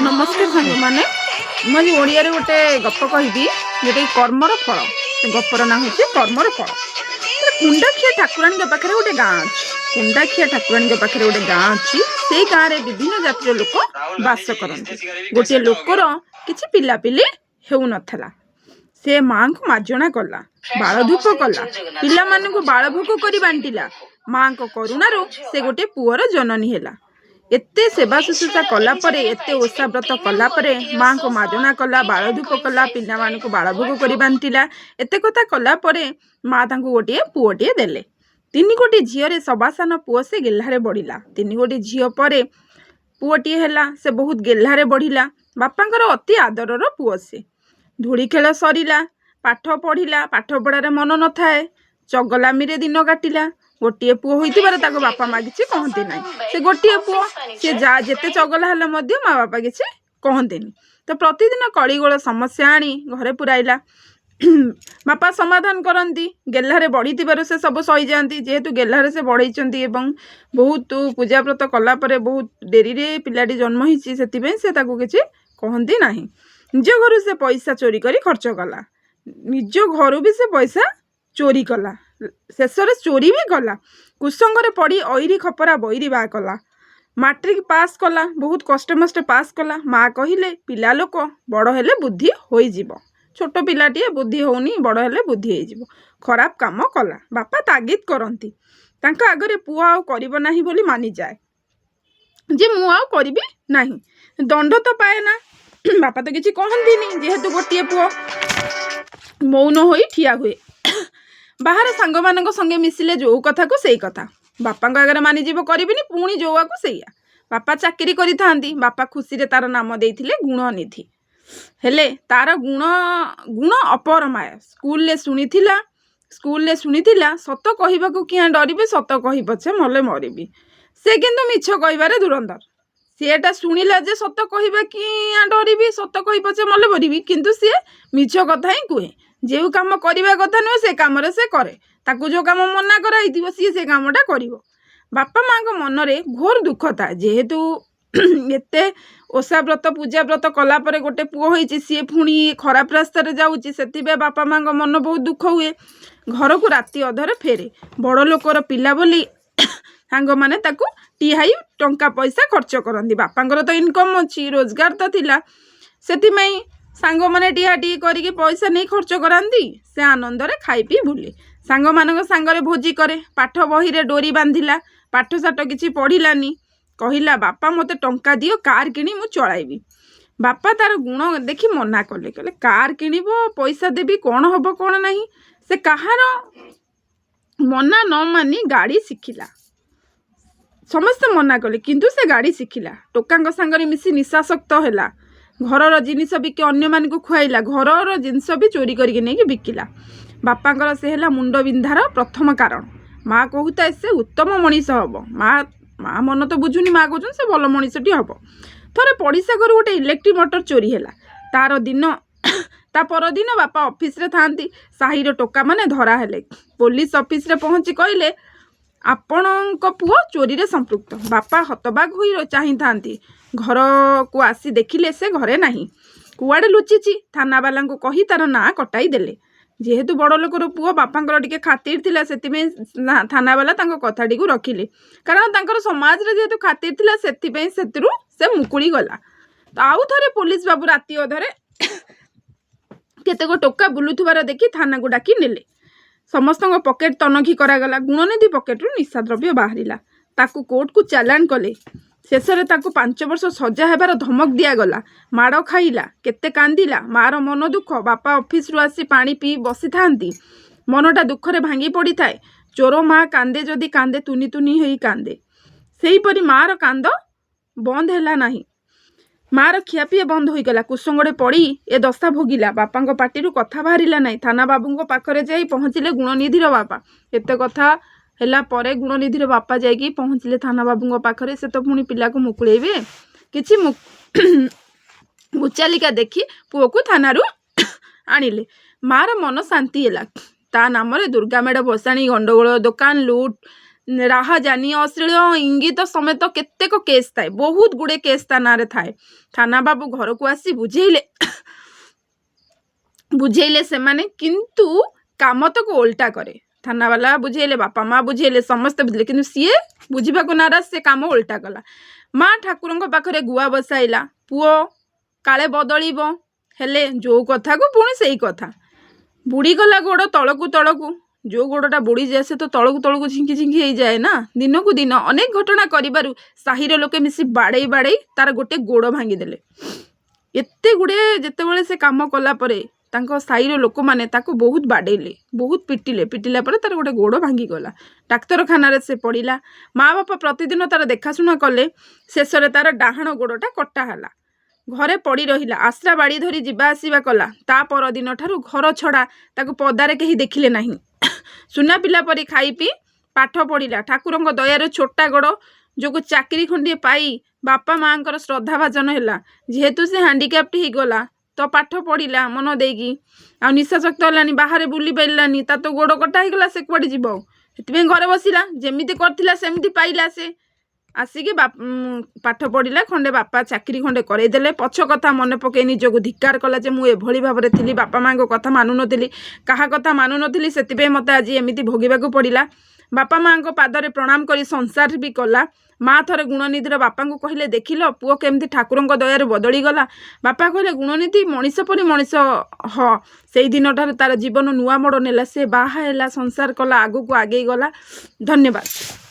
नमस्कार सांग मैंने मुझे ओडिया रे गोटे गप कहबी जोटे कर्मर फल गपर ना हूँ कर्मर फल। कुंडाखिया ठाकुराणी पाखे गोटे गाँ अच्छी कुंडाखिया ठाकुराणी पाखे गोटे गाँ अच्छी से गाँव में विभिन्न जातिर लोक बास करते। गोटे लोकर किसी पिलापिली हो नाला से माँ को मार्जना कला बाल धूप कला पिला मानू बाल भोग कर बांटिला माँ को करुणार से गोटे पुअर जननी है। एते सेवा शुश्रूषा कलापर एते ओषा व्रत कलापर माँ को मार्जना कला बाल धूप कला पिला मान को बाल भोग कर बांटिला एते कथा कलापर माँ तांको गोटे पुओटे देले। 3 गोटी झील सबासान पुओ से गेल्हारे बढ़िला 3 गोटी झील पर पुओटे है से बहुत गेल्हारे बढ़िला। बापांकर अति आदरर पुओ से धूली खेल सरिला पाठ पढ़िला पाठ पढ़ार मन न थाए चगलामी दिन काटिला। गोटे पुओ होइतिबार बापा माँ किसी कहते ना से गोटे पुओ से जा जेते चगला हेले मध्य माँ बापा किसी कहते तो प्रतिदिन कलिगोल समस्या आनी घरे पुराइला बापा समाधान करती गेल्हारे बढ़ी से सब सही जाती जेहेतु गेल्हारे से बढ़ई बहुत पूजा व्रत कलापर बहुत डेरी रे पिलाटी जन्म होती से किसी कहती ना। निज घर से पैसा चोरी करी खर्च कला निज घर भी से पैसा चोरी कला शेष चोरी भी कला कुसंगरे पड़ी ऐरी खपरा बैरी बा कला मैट्रिक पास कला बहुत कष्ट मष्टे पास कला। माँ कहले पिला लोक बड़ हेले बुद्धि हो छोट पिलाटी बुद्धि होनी बड़ हेले बुद्धि हो खराब काम कला बापा तागिद करती आगरे पुआ आउ करिबो नाही बोली मानी जाए जे मु आउ करिबी नाही दंड तो पाए ना बापा तो किसी कहती जेहेतु गोटे पुओ मौन हो ठिया हुए बाहर सांग मान संगे मिसिले जो कथा को सही कथा बापा आगे मानिजीव करी पुणी जो को सैया बापा चाकरी करी बापा खुशी रे तार नाम देथिले गुणनिधि हेले तार गुण गुण अपरमाय स्कूल रे शुणिथिला सत कहवाक क्या डरबे सत कही पछे मले मरबी से किंतु मिछ कहबारे धुरंधर सीटा शुणिला जे सत कहवा कि डरबी सत कही पछे मले मरबी किंतु सी मिछ कथा ही कहे जो काम करवा कथा नुह से कम से करे ताकू जो काम मना कराई सी से कामटा कर बापा माँ को मन में घोर दुख था जेहेतु एते ओषा व्रत पूजा व्रत कलापर गोटे पुओ होती सी पुणी खराब रास्तार जाऊँगी से बापा माँ को मन बहुत दुख हुए घर को राति अधरे फेरे बड़ लोकर पिला बोली सांग मैंने टिहाई टंका पैसा खर्च करती बापांकर तो इनकम अच्छी रोजगार तो थिला से सांग मैंने टिहाटी करके पैसा नहीं खर्च कराती से आनंद रे खाई पी बुले सांग मान सांगरे भोजी करे पाठ बही रे डोरी बांधिला पाठ साठ किसी पढ़िलानी कहला बापा मते टंका दियो कार किणी मु चलाइबी बापा तार गुण देखी मना कले कहले कार किणिबो पैसा देबी कौन हबो कौन नहीं से कहार मना न मानी गाड़ी शिखिला समस्ते मना कले किंतु से गाड़ी शिखिला टोका सांगरे मिसी निशाशक्त हैला घरर जिनिस बिकी अन्य मान को खुआइला घरर जिनस भी चोरी करके नहीं बिकिला बापांकर से है मुंड बिंधार प्रथम कारण माँ कहता से उत्तम मनीष हम माँ माँ मन तो बुझुनी माँ कहते से भल मनीषटी हम थे पड़िशा घर गोटे इलेक्ट्रिक मोटर चोरी है तार दिन ता पर दिन बापा ऑफिस रे थांती साहिर टोका माने धरा हेले पुलिस ऑफिस रे पहुँची कहले आपणक पुओ चोरी रे संपृक्त बापा हतबाग हुई चाही थांती घर को आसी देखिले से घरे नहीं कुआड़े लुचिची थाना वाला को कही तार ना कटाई देले जेहेतु बड़ लोकर पुओ बापांकर टिके खातिर थिला सेतिमे थाना वाला तांको कथाटी को रखिले कारण तांकर समाज रे जेहेतु खातिर थिला सेतिपई सेतिरु से मुकुली गला तो आउ थरे पुलिस बाबू राति अधरे केतेको टोका बुलुथुबार देखि थाना को डाकी नेले समस्त पकेट तनखी करागला गुणनिधि पकेट रु निशा द्रव्य बाहरिला ताकू कोर्ट को चालान कले शेष में 5 वर्ष सजा हेबार धमक दिगला माड़ खाइला केते कांदिला मार मन दुख बापा ऑफिस रु आसी पानी पी बसी थांती मनटा दुखरे भांगी पड़ी थाए चोर माँ कांदे जदि कांदे तुनी तुनी होई कांदे सेहीपरि मार कांद बंद हैला नाही मार खियापिया बंद होईगला कुसंगड़े पड़ी ए दशा भोगिला बापा पार्टी कथा बाहरिला नहीं थाना बाबू पाखरे जाई पहुँचिले गुणनिधिर बापा एते कथा हैला परे गुणनिधिर बापा जाइए पहुँचले थाना बाबू पाखरे से तो पुणी पिला को मुकुड़ेबे किछि मुचालिका देखी पुओ को थाना आनिले मार मन शांति है ता नाम दुर्गा मेढ़ भसाणी गंडगोल दुकान लुट ରାହାଜାନି ଅଶ୍ଳୀଳ ଇଙ୍ଗିତ ସମେତ କେତେକ କେସ୍ ଥାଏ, ବହୁତ ଗୁଡ଼େ କେସ୍ ତା ନାଁରେ ଥାଏ। ଥାନା ବାବୁ ଘରକୁ ଆସି ବୁଝେଇଲେ ସେମାନେ, କିନ୍ତୁ କାମ ତାକୁ ଓଲଟା କରେ। ଥାନାବାଲା ବୁଝେଇଲେ, ବାପା ମା ବୁଝେଇଲେ, ସମସ୍ତେ ବୁଝିଲେ, କିନ୍ତୁ ସିଏ ବୁଝିବାକୁ ନାରାଜ, ସେ କାମ ଓଲଟା କଲା। ମା ଠାକୁରଙ୍କ ପାଖରେ ଗୁଆ ବସାଇଲା, ପୁଅ କାଳେ ବଦଳିବ, ହେଲେ ଯେଉଁ କଥାକୁ ପୁଣି ସେଇ କଥା। ବୁଡ଼ିଗଲା ଗୋଡ଼ ତଳକୁ ତଳକୁ, ଯେଉଁ ଗୋଡ଼ଟା ବୁଡ଼ିଯାଏ ସେ ତ ତଳକୁ ତଳକୁ ଝିଙ୍କି ଝିଙ୍କି ହେଇଯାଏ ନା। ଦିନକୁ ଦିନ ଅନେକ ଘଟଣା କରିବାରୁ ସାହିର ଲୋକେ ମିଶି ବାଡ଼େଇ ତାର ଗୋଟେ ଗୋଡ଼ ଭାଙ୍ଗିଦେଲେ। ଏତେ ଗୁଡ଼ିଏ ଯେତେବେଳେ ସେ କାମ କଲା ପରେ ତାଙ୍କ ସାହିର ଲୋକମାନେ ତାକୁ ବହୁତ ବାଡ଼େଇଲେ, ବହୁତ ପିଟିଲା ପରେ ତାର ଗୋଟେ ଗୋଡ଼ ଭାଙ୍ଗିଗଲା। ଡାକ୍ତରଖାନାରେ ସେ ପଡ଼ିଲା। ମା ବାପା ପ୍ରତିଦିନ ତାର ଦେଖାଶୁଣା କଲେ। ଶେଷରେ ତାର ଡାହାଣ ଗୋଡ଼ଟା କଟା ହେଲା। ଘରେ ପଡ଼ି ରହିଲା, ଆଶ୍ରା ବାଡ଼ି ଧରି ଯିବା ଆସିବା କଲା। ତା ପରଦିନ ଠାରୁ ଘର ଛଡ଼ା ତାକୁ ପଦାରେ କେହି ଦେଖିଲେ ନାହିଁ। ସୁନା ପିଲା ପରି ଖାଇ ପିଇ ପାଠ ପଢ଼ିଲା। ଠାକୁରଙ୍କ ଦୟାରୁ ଛୋଟା ଗୋଡ଼ ଯୋଗୁଁ ଚାକିରି ଖଣ୍ଡିଏ ପାଇ ବାପା ମାଆଙ୍କର ଶ୍ରଦ୍ଧା ଭାଜନ ହେଲା। ଯେହେତୁ ସେ ହ୍ୟାଣ୍ଡିକ୍ୟାପ୍ଟ ହେଇଗଲା ତ ପାଠ ପଢ଼ିଲା ମନ ଦେଇକି, ଆଉ ନିଶାଶକ୍ତ ହେଲାନି, ବାହାରେ ବୁଲି ପାରିଲାନି, ତା ତ ଗୋଡ଼ କଟା ହେଇଗଲା, ସେ କୁଆଡ଼େ ଯିବ? ସେଥିପାଇଁ ଘରେ ବସିଲା। ଯେମିତି କରିଥିଲା ସେମିତି ପାଇଲା। ସେ ଆସିକି ପାଠ ପଢ଼ିଲା, ଖଣ୍ଡେ ବାପା ଚାକିରି ଖଣ୍ଡେ କରେଇଦେଲେ। ପଛ କଥା ମନେ ପକାଇ ନିଜକୁ ଧିକ୍କାର କଲା ଯେ ମୁଁ ଏଭଳି ଭାବରେ ଥିଲି, ବାପା ମାଆଙ୍କ କଥା ମାନୁନଥିଲି, କାହା କଥା ମାନୁନଥିଲି, ସେଥିପାଇଁ ମୋତେ ଆଜି ଏମିତି ଭୋଗିବାକୁ ପଡ଼ିଲା। ବାପା ମାଆଙ୍କ ପାଦରେ ପ୍ରଣାମ କରି ସଂସାର ବି କଲା। ମା ଥରେ ଗୁଣନିଧିର ବାପାଙ୍କୁ କହିଲେ, ଦେଖିଲ ପୁଅ କେମିତି ଠାକୁରଙ୍କ ଦୟାରୁ ବଦଳିଗଲା। ବାପା କହିଲେ, ଗୁଣନିଧି ମଣିଷ ପରି ମଣିଷ ହ। ସେଇ ଦିନଠାରୁ ତାର ଜୀବନ ନୂଆ ମୋଡ଼ ନେଲା। ସେ ବାହା ହେଲା, ସଂସାର କଲା, ଆଗକୁ ଆଗେଇ ଗଲା। ଧନ୍ୟବାଦ।